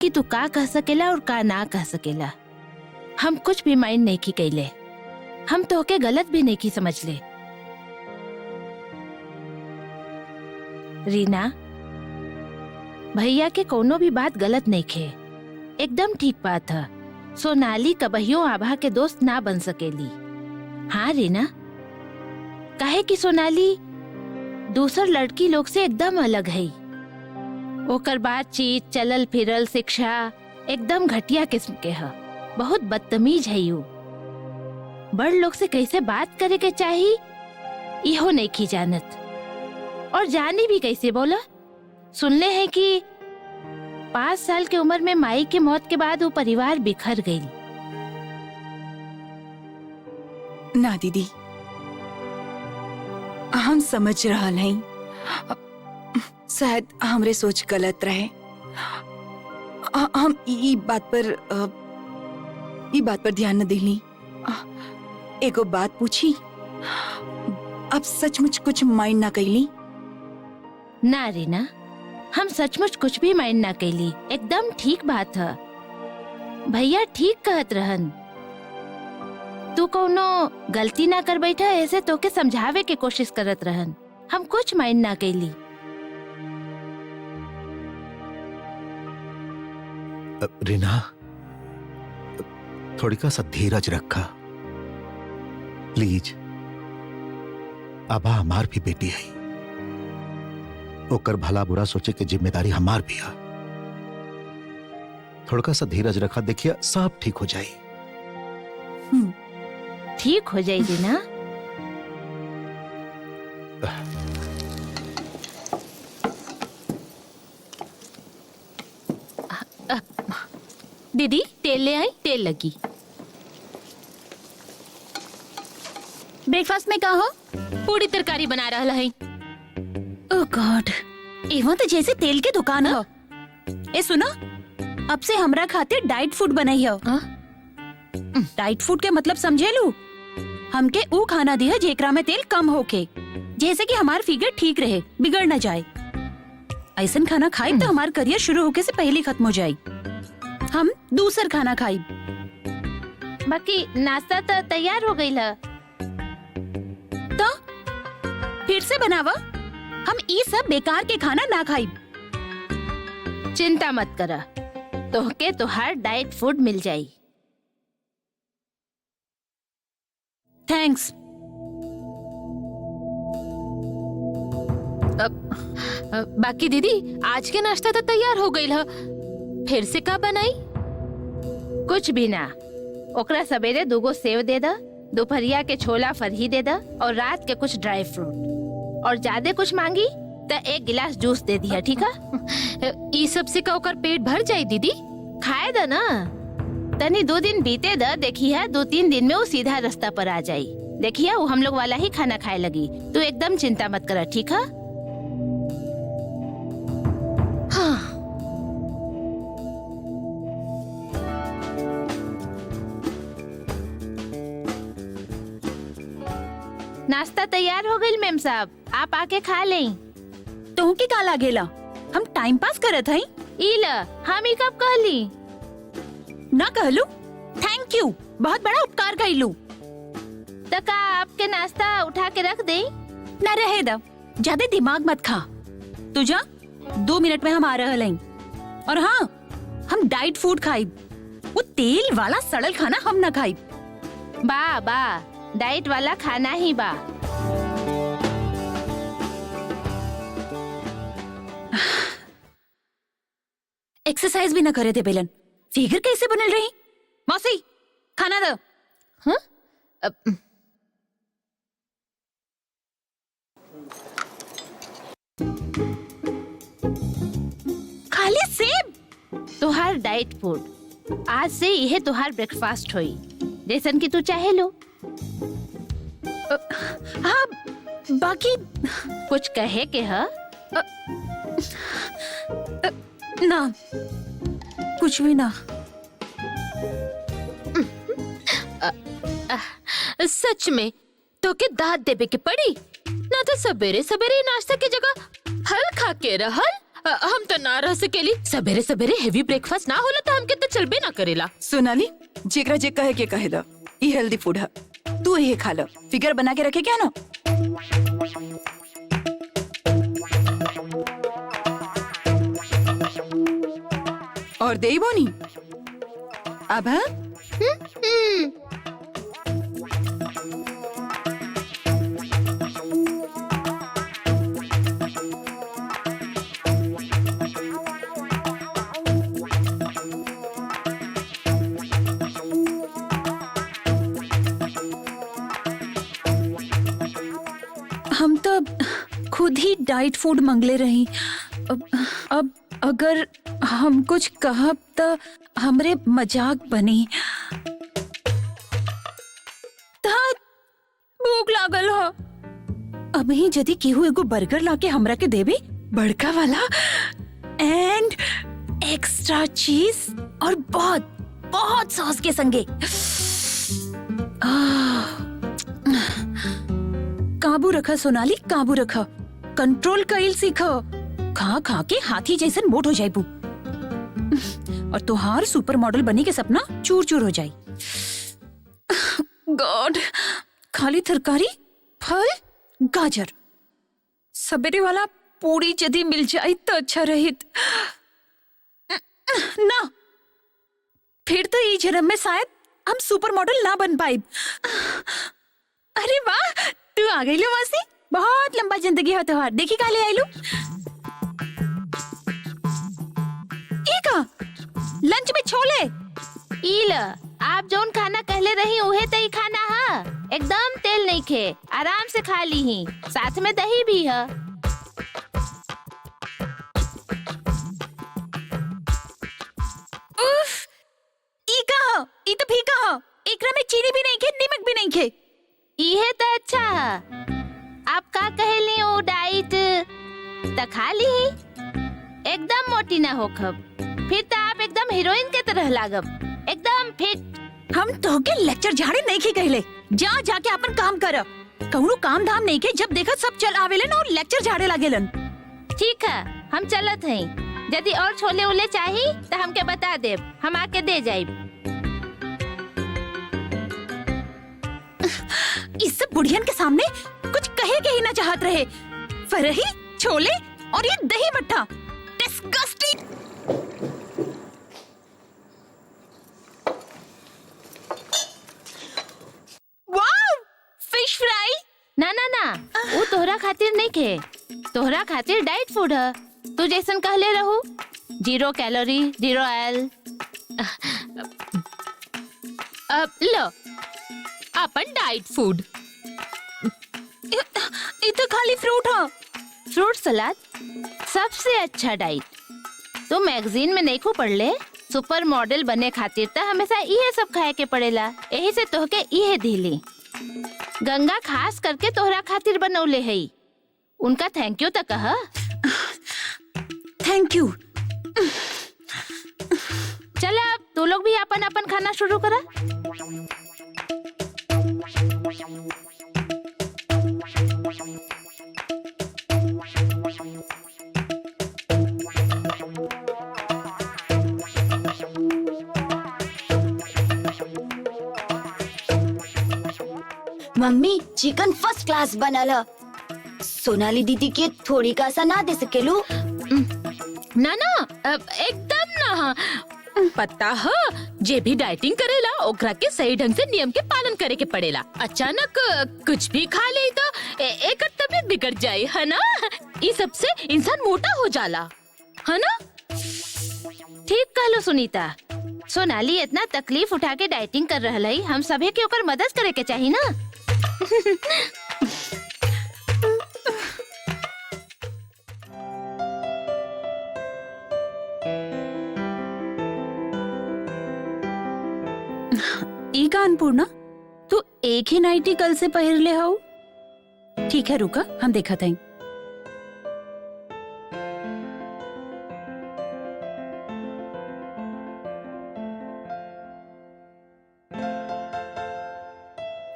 कि तू का कह सकेला और का ना कह सकेला। हम कुछ भी माइंड नहीं की कैले, हम तोहके गलत भी नहीं की समझ ले। रीना, भैया के कोनो भी बात गलत नहीं खे, एकदम ठीक बात है। सोनाली कबहियों आभा के दोस्त ना बन सकेली। हाँ रीना, काहे कि सोनाली दूसर लड़की लोग से एकदम अलग है। ओकर बातचीत, चलल फिरल, शिक्षा एकदम घटिया किस्म के है। बहुत बदतमीज है यू। बड़ लोग से कैसे बात करे के चाहिए इहो नहीं की जानत, और जानी भी कैसे बोला। सुनले हैं कि 5 साल के उम्र में माई के मौत के बाद वो परिवार बिखर गई। ना दीदी, हम समझ रहा नहीं, शायद हमरे सोच गलत रहे। हम ई बात पर ध्यान न दिली। एगो बात पूछी, अब सचमुच कुछ माइंड ना कैली? ना रीना, हम सचमुच कुछ भी माइंड ना कैली, एकदम ठीक बात है। भैया ठीक कहत रहन। तू कोनो गलती ना कर बैठा, ऐसे तो के समझावे के कोशिश करत रहन। हम कुछ माइंड ना कैली। रीना, थोड़ी का सा धीरज रखा प्लीज। आबा हमार भी बेटी है, ओकर भला बुरा सोचे के जिम्मेदारी हमार भी है। थोड़ा सा धीरज रखा, देखिए सब ठीक हो जाए। ठीक हो जाएगी ना? दीदी तेल ले आई, तेल लगी। ब्रेकफास्ट में का हो? पूरी तरकारी बना रहा है। ओह गॉड, एवं तो जैसे तेल के दुकान हो। ए सुनो, अब से हमरा खातिर डाइट फूड बनाई हो। डाइट फूड के मतलब समझे लू? हमके ऊ खाना दिया जेकरा में तेल कम होके, जैसे कि हमार फिगर ठीक रहे, बिगड़ न जाए। ऐसा खाना खाई तो हमार करियर शुरू होके से पहले खत्म हो जाए। हम दूसर खाना खाई। बाकी नाश्ता तो तैयार हो गई है। तो फिर से बनावा। हम ये सब बेकार के खाना ना खाई। चिंता मत करा, तोहके तोहार डाइट फूड मिल जाई। थैंक्स। बाकी दीदी आज के नाश्ता तो तैयार हो गई है, फिर से का बनाई? कुछ भी ना, ओकरा सवेरे 2 सेव दे दा, दोपहरिया के छोला फरही दे दा, और रात के कुछ ड्राई फ्रूट। और ज्यादा कुछ मांगी तो 1 गिलास जूस दे दिया, ठीक है? ये सब से का ओकर पेट भर जाए दीदी? खाए दा ना, तनी 2 दिन बीते दा, देखी है 2-3 दिन में वो सीधा रास्ता पर आ जाई। देखिए वो हम लोग वाला ही खाना खाए लगी। तू एकदम चिंता मत करा, ठीक है? हाँ। नाश्ता तैयार हो गई मैम साहब, आप आके खा लें। तुम के का लागेला? हम टाइम पास करत हई। इला हम ही कब कहली? ना कहलू? थैंक यू, बहुत बड़ा उपकार कइलू। तका आपके नाश्ता उठा के रख दे। ना रहे दा, ज्यादा दिमाग मत खा। तू जा, 2 मिनट में हम आ रहे हैं। और हाँ, हम डाइट फूड खाई, वो तेल वाला सड़ल खाना हम ना खाई। बा बा डाइट वाला खाना ही बा। एक्सरसाइज भी ना करे थे बेलन, फिगर कैसे बनल रही? मौसी खाना दो। हाँ? खाली सेब? तुहार डाइट फूड आज से यह तुहार ब्रेकफास्ट होई, जैसन कि तू चाहे लो। हाँ, बाकी कुछ कहे के है? ना, कुछ भी ना। सच में तो के दाद देवे के पड़ी ना, तो सवेरे सवेरे नाश्ता की जगह फल खा के रहल हम तो ना रह सकेली। सवेरे सवेरे हेवी ब्रेकफास्ट ना होला तो हमके तो चलबे ना करेला। सोनाली, जेकरा जे कहे के कहे द, ई हेल्दी फूड है, तू ये खा लो। फिगर बना के रखे क्या ना। और दे बोनी अब है? हम तो खुद ही डाइट फूड मंगले रही। अब अगर हम कुछ कहब तो हमरे मजाक बनी। भूख लागल हो। अब ही यदि केहू एगो बर्गर लाके हमरा के देबे, बड़का वाला एंड एक्स्ट्रा चीज और बहुत बहुत सॉस के संगे। काबू रखा सोनाली, काबू रखा। कंट्रोल कईल सीखो। खा खा के हाथी जैसन मोट हो जाइबू और तुहार सुपर मॉडल बनी के सपना चूर चूर हो जाई। गॉड, खाली तरकारी, फल, गाजर। सवेरे वाला पूरी यदि मिल जाए तो अच्छा रहित ना। फिर तो ये जन्म में शायद हम सुपर मॉडल ना बन पाए। अरे वाह, तू आ गई लो मासी। बहुत लंबा जिंदगी हो तुहार। देखी काले आइलू। लंच में छोले। इल आप जौन खाना कहले रही उहे तई खाना हा। एकदम तेल नहीं खे, आराम से खा ली ही। साथ में दही भी है। उफ, ई तो फीका हो। एकरा में चीनी भी नहीं खे, नमक भी नहीं खे। इहे तो अच्छा है। आप का कहली ओ डाइट त खा ली ही। एकदम मोटी ना हो खब, फिर तो आप एकदम हीरोइन के तरह लागब, एकदम फिट। हम तो के लेक्चर झाड़े नहीं खे कहले। जा जाके अपन काम कर। कौनो काम धाम नहीं के, जब देखा सब चल आवेलन और लेक्चर झाड़े लागेलन। ठीक है, हम चलत हई। यदि और छोले उले चाही तो हमके बता देब, हम आके दे जाइब। इस सब बुढ़ियन के सामने कुछ कहे के ही ना चाहत रहे। फरही, छोले और ये दही मट्ठा, डिस्गस्टिंग। वाव, फिश फ्राई। ना ना ना, वो तोहरा खातिर नहीं खे। तोहरा खातिर डाइट फूड है। तू जैसन कहले रहू, 0 कैलोरी 0 ऑयल। अब लो अपन डाइट फूड। ये तो खाली फ्रूट है। फ्रूट सलाद सबसे अच्छा डाइट। तो मैगजीन में नहीं खू पढ़ ले, सुपर मॉडल बने खातिर तो हमेशा इहे सब खाए के पड़ेला। यही से तोहके इहे दिली। गंगा खास करके तोहरा खातिर बनौले है। उनका थैंक यू तो कहा। Thank you. चल अब तू लोग भी अपन अपन खाना शुरू करा। मम्मी, चिकन फर्स्ट क्लास बनल है। सोनाली दीदी के थोड़ी का सा ना दे सकेलू? ना ना, एकदम ना। पता है, जे भी डाइटिंग करेला ओकरा के सही ढंग से नियम के पालन करे के पड़ेला। अचानक कुछ भी खा ले तो एक तबीयत बिगड़ जाए, है ना। इस सब से इंसान मोटा हो जाला, है ना। ठीक कहलो सुनीता। सोनाली इतना तकलीफ उठा के डाइटिंग कर रहल है, हम सभी के ओकर मदद करे के चाहिए ना। ई का अन्नपूर्णा, तू एक ही नाइटी कल से पहन ले हो। ठीक है, रुका, हम देखा था।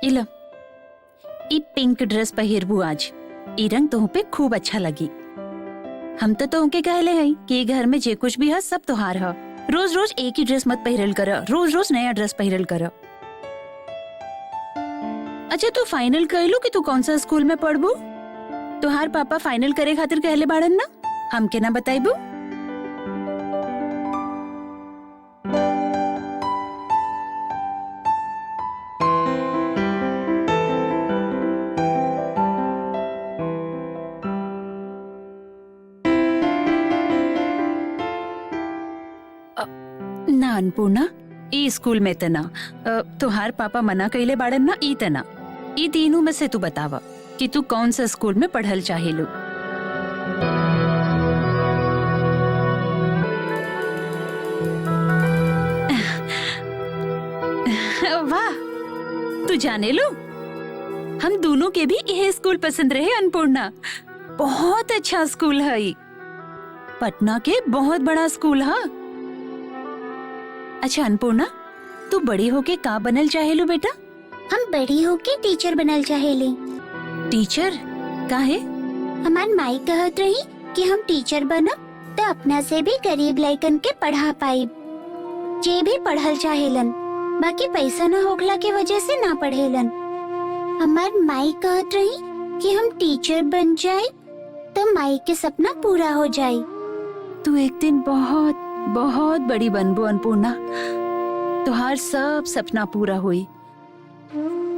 इला, ई पिंक ड्रेस पहिरबू आज। ई रंग तुह पे खूब अच्छा लगी। हम तो तुमके कहले हई कि ये घर में जे कुछ भी है सब तोहार है। रोज रोज एक ही ड्रेस मत पहिरल कर, रोज रोज नया ड्रेस पहिरल कर। अच्छा तू फाइनल कहलू कि तू कौन सा स्कूल में पढ़बू? तोहार पापा फाइनल करे खातिर कहले बाड़न ना, हमके ना बताइबू? ना अन्नपूर्णा, ई स्कूल में तना तोहार पापा मना कइले बाड़न ना, ई तना ई तीनों में से तू बतावा कि तू कौन सा स्कूल में पढ़ल चाहेलू। वाह, तू जाने लो हम दोनों के भी यह स्कूल पसंद रहे अन्नपूर्णा। बहुत अच्छा स्कूल है, पटना के बहुत बड़ा स्कूल है। अच्छा अन्नपूर्णा, तू बड़ी होके का बनल चाहेलू बेटा? हम बड़ी होके टीचर बनल चाहेले। टीचर काहे? हमार माई कहत रही कि हम टीचर बनब तो अपना से भी गरीब लइकन के पढ़ा पाइब। जे भी पढ़ल चाहेलन, बाकी पैसा न होखला के वजह से ना पढ़ेलन। हमार माई कहत रही कि हम टीचर बन जाए तो माई के सपना पूरा हो जाए। तू एक दिन बहुत बहुत बड़ी बनबो अन्नपूर्णा, तुहार सब सपना पूरा हुई,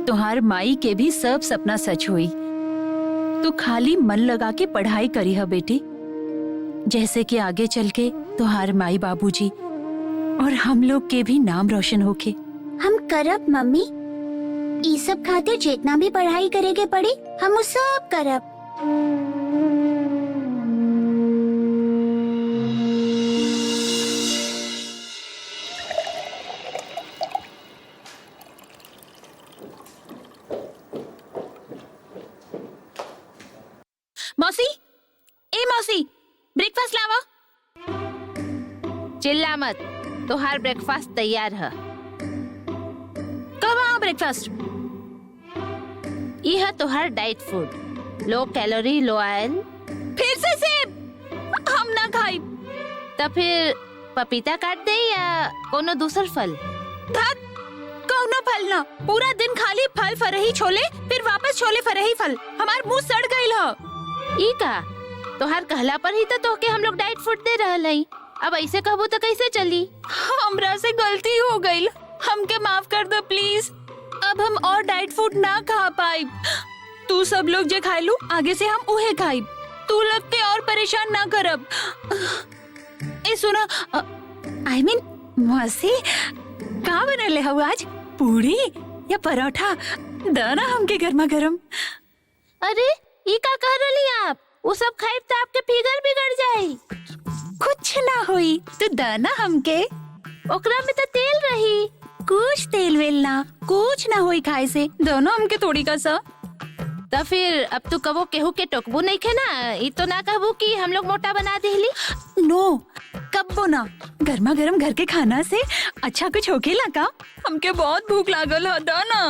तुहार माई के भी सब सपना सच हुई। तू खाली मन लगा के पढ़ाई करी है बेटी, जैसे कि आगे चल के तुहार माई बाबूजी और हम लोग के भी नाम रोशन होके। हम करब मम्मी, ई सब खातिर जितना भी पढ़ाई करे के पड़ी हम उस सब करब। मौसी, ए मौसी, ब्रेकफास्ट लावा। चिल्ला मत, तोहार ब्रेकफास्ट तैयार है। कब आ ब्रेकफास्ट? यह तोहार डाइट फूड, लो कैलोरी लो ऑयल। फिर से सेब? हम ना खाई। तो फिर पपीता काट दे या कोनो दूसर फल? धत, कौनो फल ना, पूरा दिन खाली फल फरही छोले, फिर वापस छोले फरही फल। हमार मुंह सड़ गइल ह। ई का तोहार कहला पर ही तो तोहके हम लोग डाइट फूड दे रहल हई। अब ऐसे कहबू तो कैसे चली? हमरा से गलती हो गई, हमके माफ कर दो प्लीज। अब हम और डाइट फूड ना खा पाई। तू सब लोग जे खाइलू आगे से हम उहे खाइब। तू लोग के और परेशान ना करब। ए सुना, आई मीन मौसी, का बनले हो आज? पूरी या परोठा? दाना हमके गर्मा गर्म। अरे ई का कह रही आप? वो सब खाइब तो आपके फिगर बिगड़ जाई। कुछ ना हुई, तू दाना हमके। ओकरा में तो तेल रही। कुछ तेल वेल ना, कुछ ना हुई खाए से, दोनों हमके थोड़ी का सा। तो फिर अब तू कबो केहू के टोकबू नहीं खे ना? ई तो ना कहबू कि हम लोग मोटा बना देली। नो, कब्बो ना। गर्मा गर्म घर के खाना से अच्छा कुछ होखेला का? हमके बहुत भूख लागल है, दाना।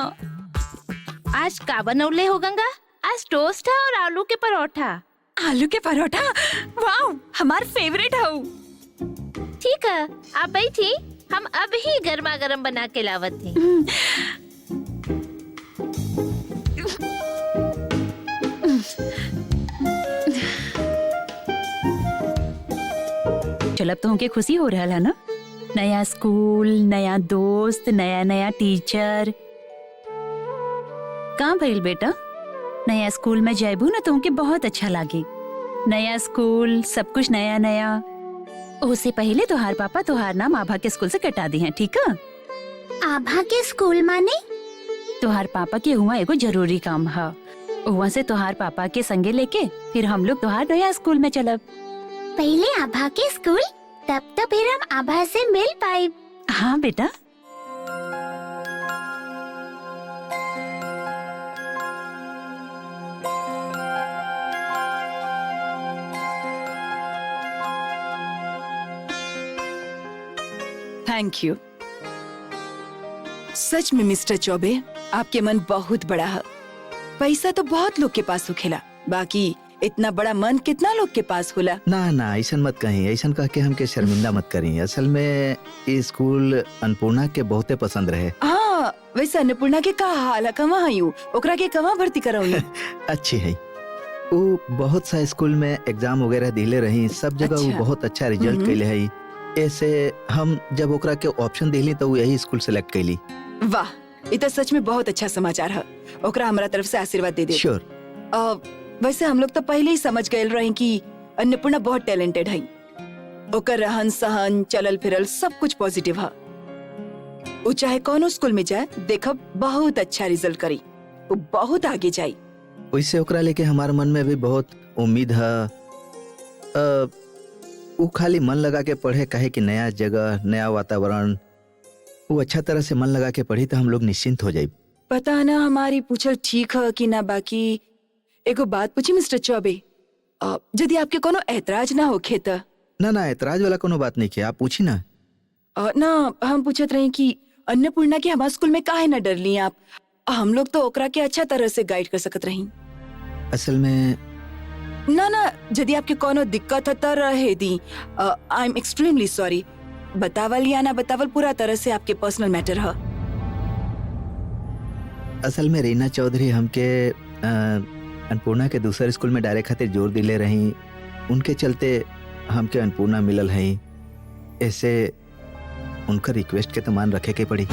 आज का बनौले हो गंगा? आज टोस्ट है और आलू के परोठा। आलू के परोठा? वाह, हमार फेवरेट है। ठीक है, आप बैठी, हम अभी गर्मा गर्म बना के लावत थी। चल अब तो हमके खुशी हो रहा है ना, नया स्कूल, नया दोस्त, नया नया टीचर। कहाँ भइल बेटा? नया स्कूल में जाबू ना तुमके बहुत अच्छा लागे। नया स्कूल, सब कुछ नया नया। उससे पहले तुहार पापा तुहार नाम आभा के स्कूल से कटा दी हैं, ठीक है? आभा के स्कूल माने? तुहार पापा के हुआ एगो जरूरी काम है। वहाँ से तुहार पापा के संगे लेके फिर हम लोग तुहार नया स्कूल में चलब। पहले आभा के स्कूल, तब तो फिर हम आभा से मिल पाए। हाँ बेटा। Thank you. सच में मिस्टर चौबे, आपके मन बहुत बड़ा है। पैसा तो बहुत लोग के पास होखेला, बाकी इतना बड़ा मन कितना लोग के पास होला। ना ना ऐसा मत कहीं, ऐसा कह के हमके शर्मिंदा मत करी। असल में ये स्कूल अन्नपूर्णा के बहुते पसंद रहे। हाँ, वैसे अन्नपूर्णा के का हाल कहाँ हयूं, ओकरा के कहाँ भर्ती कराऊं? अच्छी है, वो बहुत सा स्कूल में एग्जाम वगैरह दिले रही, सब जगह वो अच्छा। बहुत अच्छा रिजल्ट कैले है। ऐसे हम जब ओकरा के ऑप्शन दिली तो वो यही स्कूल सेलेक्ट कैली। वाह, ये तो सच में बहुत अच्छा समाचार है। ओकरा हमारा तरफ से आशीर्वाद दे दे। श्योर। वैसे हम लोग तो पहले ही समझ गए रहे कि अन्नपूर्णा बहुत टैलेंटेड है। ओकर रहन सहन चलल फिरल सब कुछ पॉजिटिव है। वो चाहे कोनो स्कूल में जाए, देखब बहुत अच्छा रिजल्ट करी, वो बहुत आगे जाई। वैसे ओकरा लेके हमारे मन में भी बहुत उम्मीद है। वो खाली मन लगा के पढ़े, कहे कि नया जगह नया वातावरण, वो अच्छा तरह से मन लगा के पढ़ी तो हम लोग निश्चिंत हो जाए। पता ना हमारी पूछल ठीक है कि ना। बाकी एगो बात पूछी मिस्टर चौबे, यदि आपके कोनो ऐतराज ना होखे त? ना ना, ऐतराज वाला कोनो बात नहीं किया, आप पूछी ना। ना हम पूछत रहे कि अन्नपूर्णा के हमारे स्कूल में काहे न डरली आप? हम लोग तो ओकरा के अच्छा तरह से गाइड कर सकत रही। असल में ना, यदि आपके कोनो दिक्कत है त रहे दी। I am extremely sorry. बतावल या ना बतावल पूरा तरह से आपके पर्सनल मैटर है। असल में रीना चौधरी हमके अन्नपूर्णा के दूसरे स्कूल में डायरेक्ट खातिर जोर दिले रही, उनके चलते हमके अन्नपूर्णा मिलल है। ऐसे उनका रिक्वेस्ट के तो मान रखे के पड़ी।